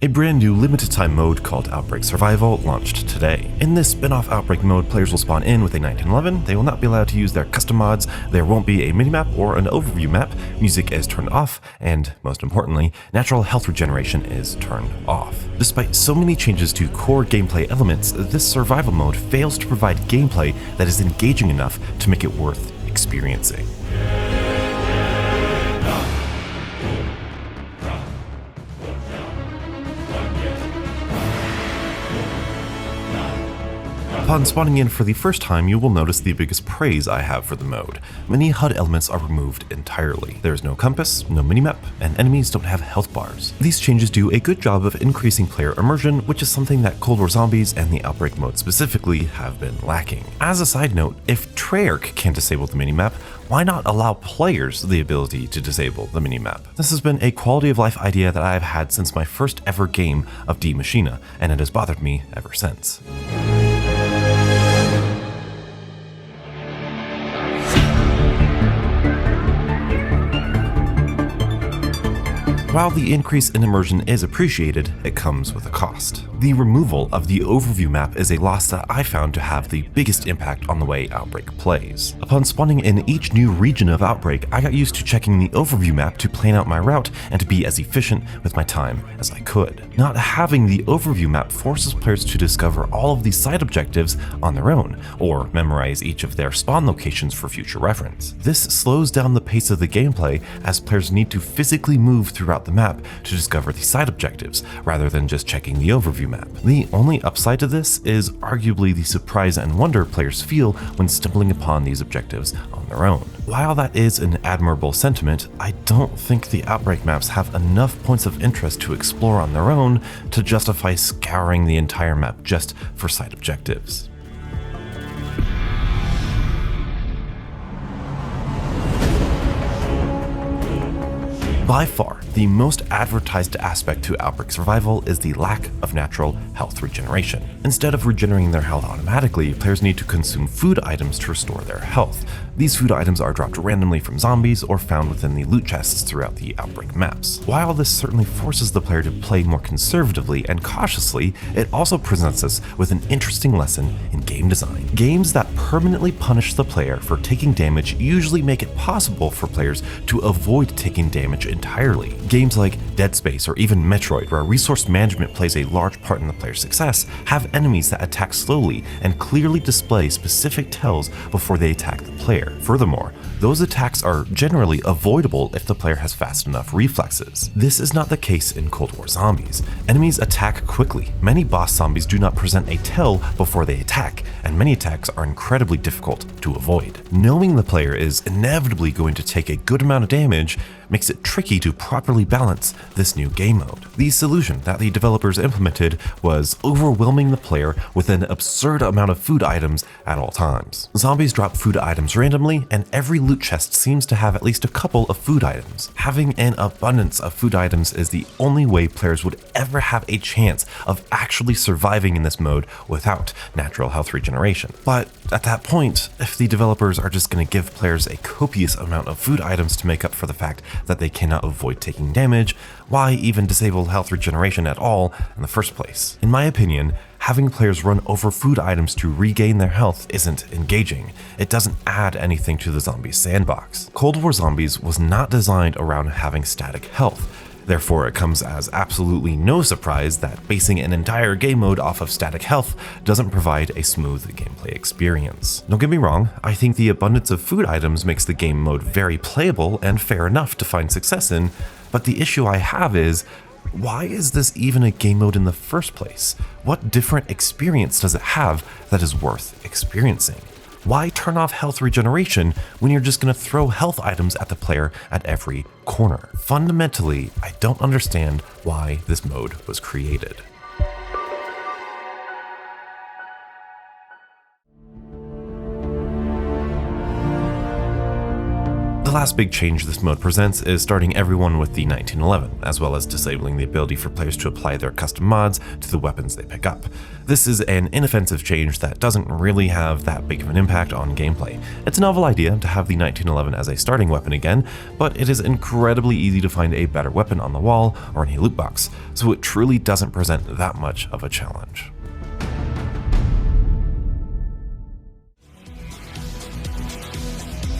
A brand new limited time mode called Outbreak Survival launched today. In this spin-off Outbreak mode, players will spawn in with a 1911, they will not be allowed to use their custom mods, there won't be a minimap or an overview map, music is turned off, and most importantly, natural health regeneration is turned off. Despite so many changes to core gameplay elements, this survival mode fails to provide gameplay that is engaging enough to make it worth experiencing. Upon spawning in for the first time, you will notice the biggest praise I have for the mode. Many HUD elements are removed entirely. There is no compass, no minimap, and enemies don't have health bars. These changes do a good job of increasing player immersion, which is something that Cold War Zombies and the Outbreak mode specifically have been lacking. As a side note, if Treyarch can disable the minimap, why not allow players the ability to disable the minimap? This has been a quality of life idea that I have had since my first ever game of Die Maschine, and it has bothered me ever since. While the increase in immersion is appreciated, it comes with a cost. The removal of the overview map is a loss that I found to have the biggest impact on the way Outbreak plays. Upon spawning in each new region of Outbreak, I got used to checking the overview map to plan out my route and to be as efficient with my time as I could. Not having the overview map forces players to discover all of these side objectives on their own, or memorize each of their spawn locations for future reference. This slows down the pace of the gameplay as players need to physically move throughout the map to discover the side objectives, rather than just checking the overview map. The only upside to this is arguably the surprise and wonder players feel when stumbling upon these objectives on their own. While that is an admirable sentiment, I don't think the Outbreak maps have enough points of interest to explore on their own to justify scouring the entire map just for side objectives. By far, the most advertised aspect to Outbreak Survival is the lack of natural health regeneration. Instead of regenerating their health automatically, players need to consume food items to restore their health. These food items are dropped randomly from zombies or found within the loot chests throughout the Outbreak maps. While this certainly forces the player to play more conservatively and cautiously, it also presents us with an interesting lesson in game design. Games that permanently punish the player for taking damage usually make it possible for players to avoid taking damage entirely. Games like Dead Space or even Metroid, where resource management plays a large part in the player's success, have enemies that attack slowly and clearly display specific tells before they attack the player. Furthermore, those attacks are generally avoidable if the player has fast enough reflexes. This is not the case in Cold War Zombies. Enemies attack quickly. Many boss zombies do not present a tell before they attack, and many attacks are incredibly difficult to avoid. Knowing the player is inevitably going to take a good amount of damage makes it tricky to properly balance this new game mode. The solution that the developers implemented was overwhelming the player with an absurd amount of food items at all times. Zombies drop food items randomly, and every loot chest seems to have at least a couple of food items. Having an abundance of food items is the only way players would ever have a chance of actually surviving in this mode without natural health regeneration. But at that point, if the developers are just going to give players a copious amount of food items to make up for the fact that they cannot avoid taking damage, why even disable health regeneration at all in the first place? In my opinion, having players run over food items to regain their health isn't engaging. It doesn't add anything to the zombie sandbox. Cold War Zombies was not designed around having static health. Therefore, it comes as absolutely no surprise that basing an entire game mode off of static health doesn't provide a smooth gameplay experience. Don't get me wrong, I think the abundance of food items makes the game mode very playable and fair enough to find success in, but the issue I have is, why is this even a game mode in the first place? What different experience does it have that is worth experiencing? Why turn off health regeneration when you're just going to throw health items at the player at every corner? Fundamentally, I don't understand why this mode was created. The last big change this mode presents is starting everyone with the 1911, as well as disabling the ability for players to apply their custom mods to the weapons they pick up. This is an inoffensive change that doesn't really have that big of an impact on gameplay. It's a novel idea to have the 1911 as a starting weapon again, but it is incredibly easy to find a better weapon on the wall or in a loot box, so it truly doesn't present that much of a challenge.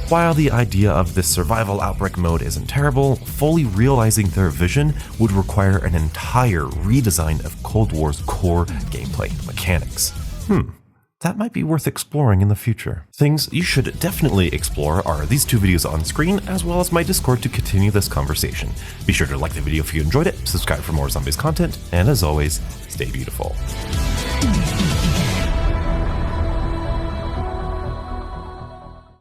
While the idea of this survival outbreak mode isn't terrible, fully realizing their vision would require an entire redesign of Cold War's core gameplay mechanics. That might be worth exploring in the future. Things you should definitely explore are these two videos on screen, as well as my Discord to continue this conversation. Be sure to like the video if you enjoyed it, subscribe for more zombies content, and as always, stay beautiful.